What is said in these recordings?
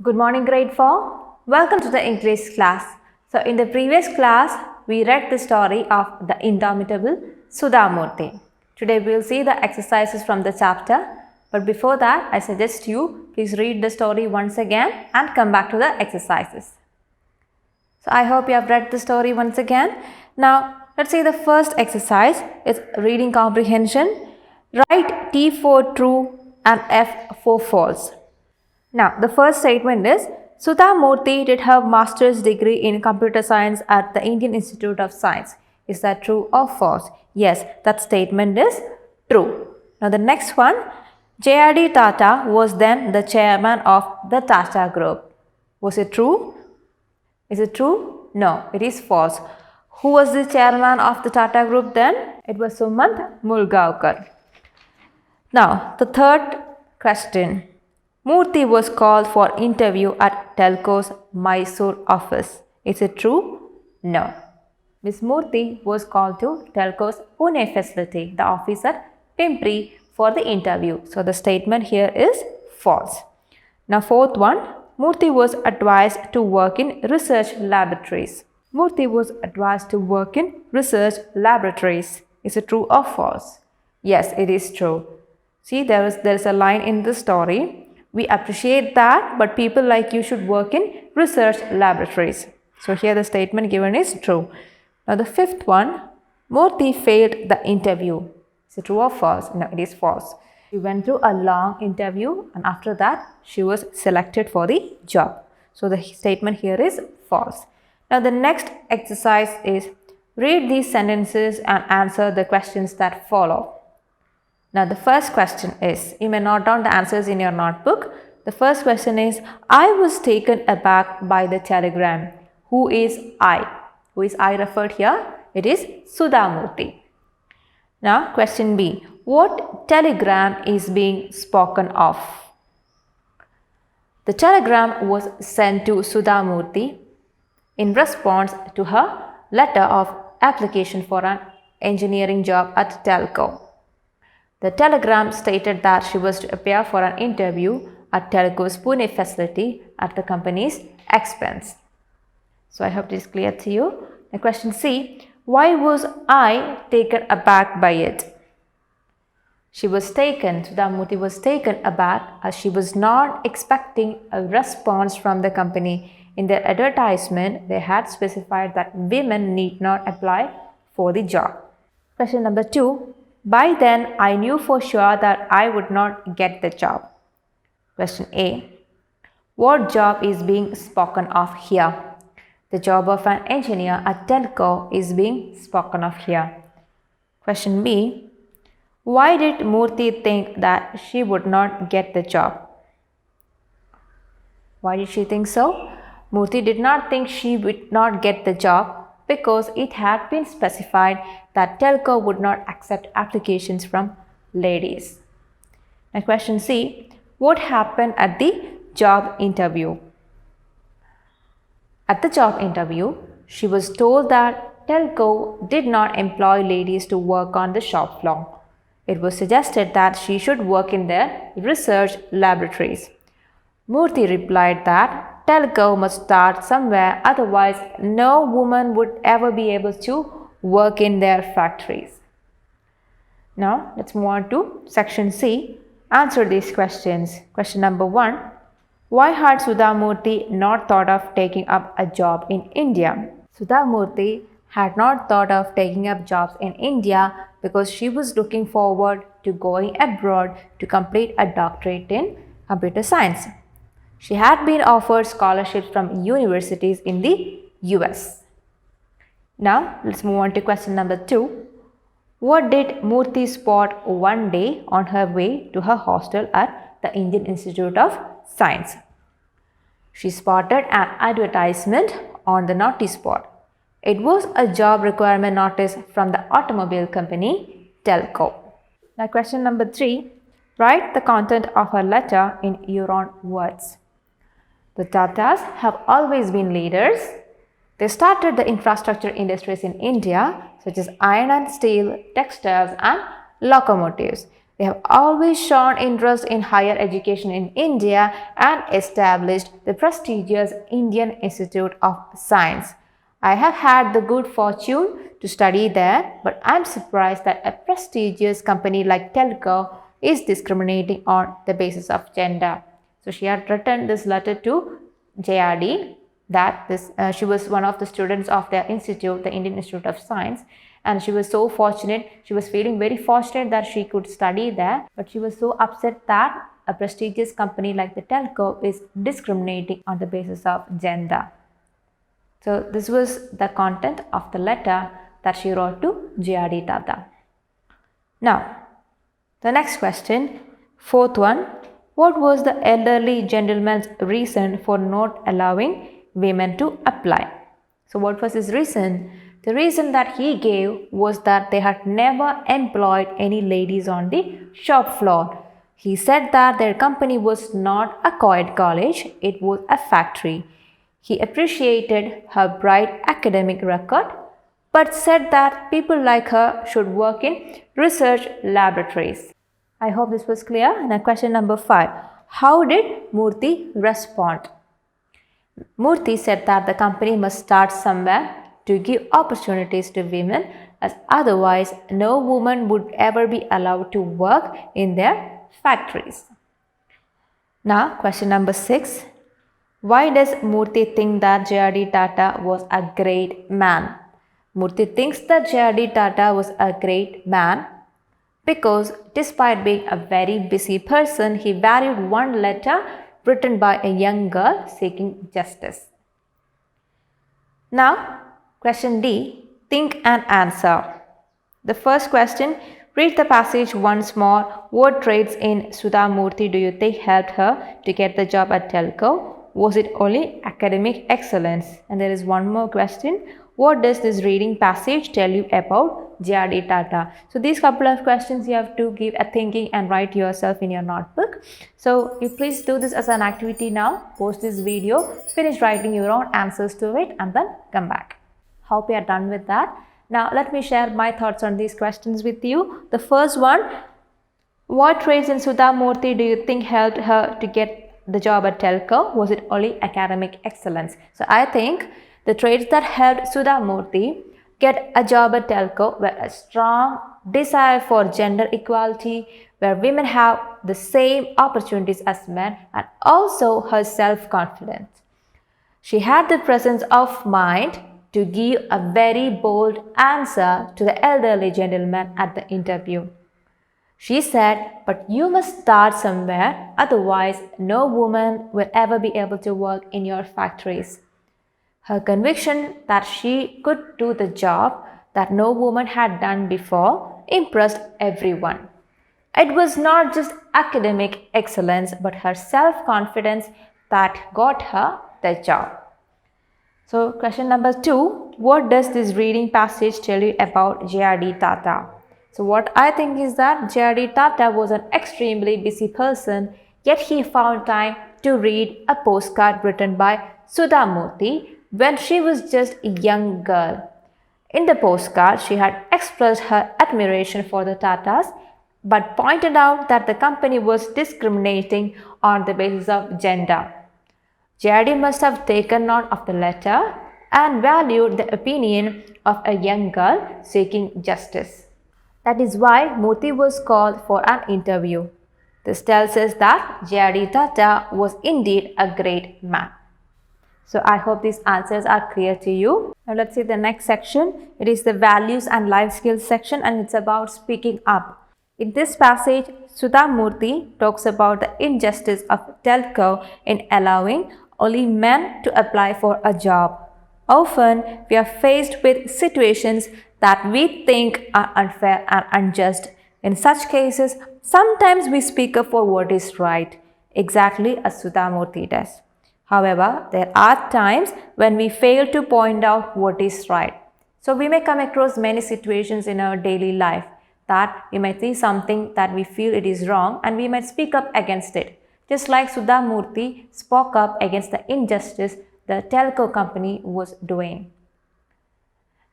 Good morning, grade 4. Welcome to the English class. So, in the previous class, we read the story of the indomitable Sudha Murty. Today, we will see the exercises from the chapter. But before that, I suggest you please read the story once again and come back to the exercises. So, I hope you have read the story once again. Now, let's see the first exercise is reading comprehension. Write T for true and F for false. Now, the first statement is Sudha Murty did her master's degree in computer science at the Indian Institute of Science. Is that true or false? Yes, that statement is true. Now, the next one, JRD Tata was then the chairman of the Tata Group. Was it true? Is it true? No, it is false. Who was the chairman of the Tata Group then? It was Sumant Mulgaonkar. Now, the third question. Murthy was called for interview at Telco's Mysore office. Is it true? No. Ms. Murthy was called to Telco's Pune facility, the office at Pimpri, for the interview. So, the statement here is false. Now, fourth one. Murthy was advised to work in research laboratories. Murthy was advised to work in research laboratories. Is it true or false? Yes, it is true. See, there is a line in the story. We appreciate that, but people like you should work in research laboratories. So here the statement given is true. Now the fifth one, Murthy failed the interview. Is it true or false? No, it is false. She went through a long interview and after that she was selected for the job. So the statement here is false. Now the next exercise is read these sentences and answer the questions that follow. Now the first question is, you may note down the answers in your notebook. The first question is, I was taken aback by the telegram. Who is I? Who is I referred here? It is Sudha Murty. Now question B, what telegram is being spoken of? The telegram was sent to Sudha Murty in response to her letter of application for an engineering job at Telco. The telegram stated that she was to appear for an interview at Telco's Pune facility at the company's expense. So I hope this is clear to you. Now question C, why was I taken aback by it? Sudha Murty was taken aback as she was not expecting a response from the company. In their advertisement, they had specified that women need not apply for the job. Question number 2. By then, I knew for sure that I would not get the job. Question A. What job is being spoken of here? The job of an engineer at Telco is being spoken of here. Question B. Why did Murthy think that she would not get the job? Why did she think so? Murthy did not think she would not get the job because it had been specified that Telco would not accept applications from ladies. Now question C. What happened at the job interview? At the job interview, she was told that Telco did not employ ladies to work on the shop floor. It was suggested that she should work in their research laboratories. Murthy replied that Telco must start somewhere, otherwise no woman would ever be able to work in their factories. Now let's move on to section C. Answer these questions. Question number 1. Why had Sudha Murty not thought of taking up a job in India? Sudha Murty had not thought of taking up jobs in India because she was looking forward to going abroad to complete a doctorate in computer science. She had been offered scholarships from universities in the US. Now, let's move on to question number 2. What did Murthy spot one day on her way to her hostel at the Indian Institute of Science? She spotted an advertisement on the notice board. It was a job requirement notice from the automobile company Telco. Now, question number 3. Write the content of her letter in your own words. The Tatas have always been leaders. They started the infrastructure industries in India such as iron and steel, textiles and locomotives. They have always shown interest in higher education in India and established the prestigious Indian Institute of Science. I have had the good fortune to study there, but I am surprised that a prestigious company like Telco is discriminating on the basis of gender. So she had written this letter to JRD that she was one of the students of their institute, the Indian Institute of Science, and she was so fortunate. She was feeling very fortunate that she could study there, but she was so upset that a prestigious company like the Telco is discriminating on the basis of gender. So this was the content of the letter that she wrote to JRD Tata. Now, the next question, fourth one. What was the elderly gentleman's reason for not allowing women to apply? So what was his reason? The reason that he gave was that they had never employed any ladies on the shop floor. He said that their company was not a co-ed college, it was a factory. He appreciated her bright academic record, but said that people like her should work in research laboratories. I hope this was clear. Now question number 5. How did Murthy respond? Murthy said that the company must start somewhere to give opportunities to women, as otherwise no woman would ever be allowed to work in their factories. Now question number 6. Why does Murthy think that JRD Tata was a great man? Murthy thinks that JRD Tata was a great man because despite being a very busy person, he valued one letter written by a young girl seeking justice. Now, question D, think and answer. The first question, read the passage once more. What traits in Sudha Murty do you think helped her to get the job at Telco? Was it only academic excellence? And there is one more question. What does this reading passage tell you about JRD Tata? So these couple of questions you have to give a thinking and write yourself in your notebook. So you please do this as an activity now. Post this video, finish writing your own answers to it and then come back. Hope you are done with that. Now let me share my thoughts on these questions with you. The first one, what traits in Sudha Murty do you think helped her to get the job at Telco? Was it only academic excellence? So I think the traits that helped Sudha Murty get a job at Telco were a strong desire for gender equality, where women have the same opportunities as men, and also her self-confidence. She had the presence of mind to give a very bold answer to the elderly gentleman at the interview. She said, "But you must start somewhere, otherwise no woman will ever be able to work in your factories." Her conviction that she could do the job that no woman had done before impressed everyone. It was not just academic excellence, but her self-confidence that got her the job. So question number 2, what does this reading passage tell you about JRD Tata? So what I think is that JRD Tata was an extremely busy person, yet he found time to read a postcard written by Sudha Murty when she was just a young girl. In the postcard, she had expressed her admiration for the Tatas, but pointed out that the company was discriminating on the basis of gender. JRD must have taken note of the letter and valued the opinion of a young girl seeking justice. That is why Murthy was called for an interview. This tells us that JRD Tata was indeed a great man. So I hope these answers are clear to you. Now let's see the next section. It is the values and life skills section, and it's about speaking up. In this passage, Sudha Murty talks about the injustice of Telco in allowing only men to apply for a job. Often, we are faced with situations that we think are unfair and unjust. In such cases, sometimes we speak up for what is right, exactly as Sudha Murty does. However, there are times when we fail to point out what is right. So we may come across many situations in our daily life that we might see something that we feel it is wrong and we might speak up against it. Just like Sudha Murty spoke up against the injustice the Telco company was doing.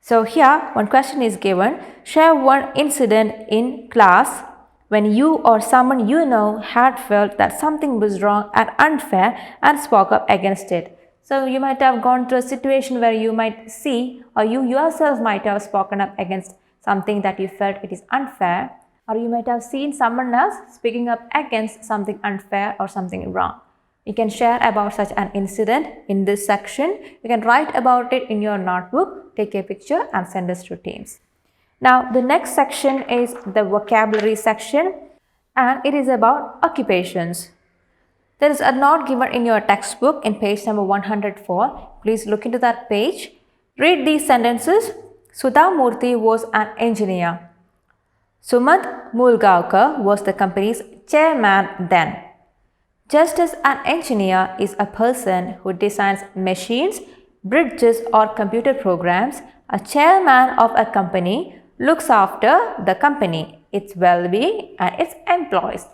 So here one question is given, share one incident in class when you or someone you know had felt that something was wrong and unfair and spoke up against it. So you might have gone through a situation where you might see, or you yourself might have spoken up against something that you felt it is unfair, or you might have seen someone else speaking up against something unfair or something wrong. You can share about such an incident in this section. You can write about it in your notebook, take a picture and send us to Teams. Now the next section is the vocabulary section, and it is about occupations. There is a note given in your textbook in page number 104. Please look into that page. Read these sentences. Sudha Murty was an engineer. Sumant Mulgaonkar was the company's chairman then. Just as an engineer is a person who designs machines, bridges or computer programs, a chairman of a company looks after the company, its well-being and its employees.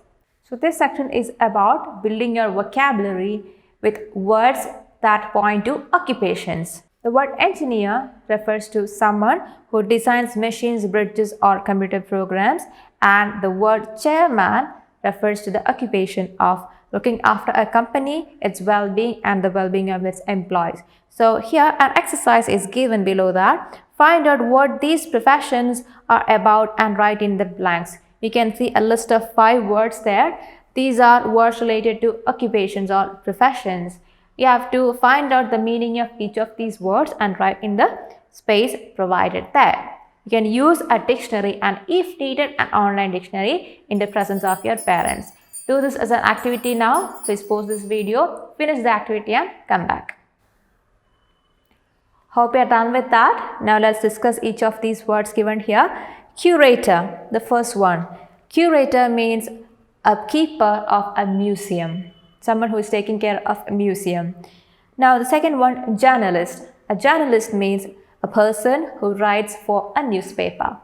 So this section is about building your vocabulary with words that point to occupations. The word engineer refers to someone who designs machines, bridges or computer programs, and the word chairman refers to the occupation of looking after a company, its well-being and the well-being of its employees. So here an exercise is given below that. Find out what these professions are about and write in the blanks. You can see a list of 5 words there. These are words related to occupations or professions. You have to find out the meaning of each of these words and write in the space provided there. You can use a dictionary and if needed an online dictionary in the presence of your parents. Do this as an activity now. Please pause this video, finish the activity and come back. Hope you are done with that. Now let's discuss each of these words given here. Curator, the first one. Curator means a keeper of a museum, someone who is taking care of a museum. Now the second one, journalist. A journalist means a person who writes for a newspaper.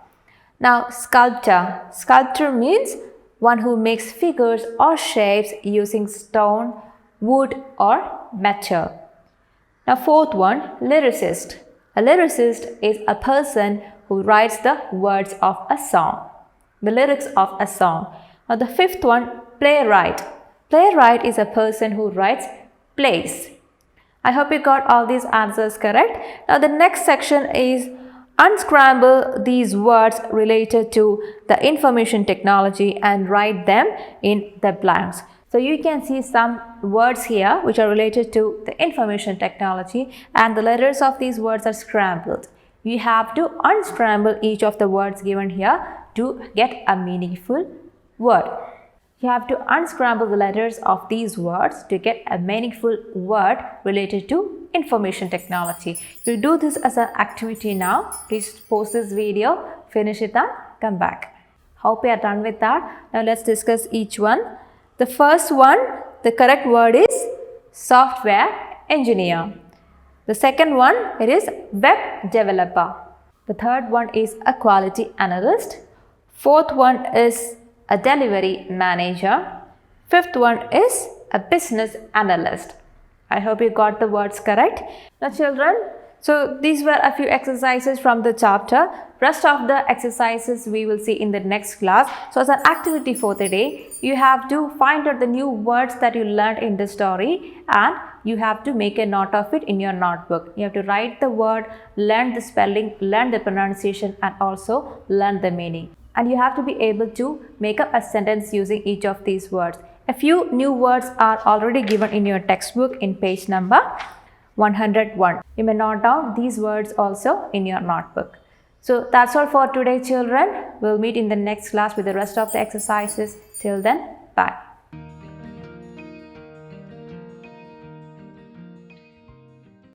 Now sculptor. Sculptor means one who makes figures or shapes using stone, wood or metal. Now fourth one, lyricist. A lyricist is a person who writes the words of a song, the lyrics of a song. Now the fifth one, playwright. Playwright is a person who writes plays. I hope you got all these answers correct. Now the next section is unscramble these words related to the information technology and write them in the blanks. So you can see some words here which are related to the information technology and the letters of these words are scrambled. You have to unscramble each of the words given here to get a meaningful word. You have to unscramble the letters of these words to get a meaningful word related to information technology. You do this as an activity now. Please pause this video, finish it and come back. Hope you are done with that. Now let's discuss each one. The first one, the correct word is software engineer. The second one, it is web developer. The third one is a quality analyst. Fourth one is a delivery manager. Fifth one is a business analyst. I hope you got the words correct. Now children, so these were a few exercises from the chapter. Rest of the exercises we will see in the next class. So as an activity for the day, you have to find out the new words that you learned in the story and you have to make a note of it in your notebook. You have to write the word, learn the spelling, learn the pronunciation and also learn the meaning. And you have to be able to make up a sentence using each of these words. A few new words are already given in your textbook in page number 101. You may note down these words also in your notebook. So that's all for today children. We'll meet in the next class with the rest of the exercises. Till then, bye.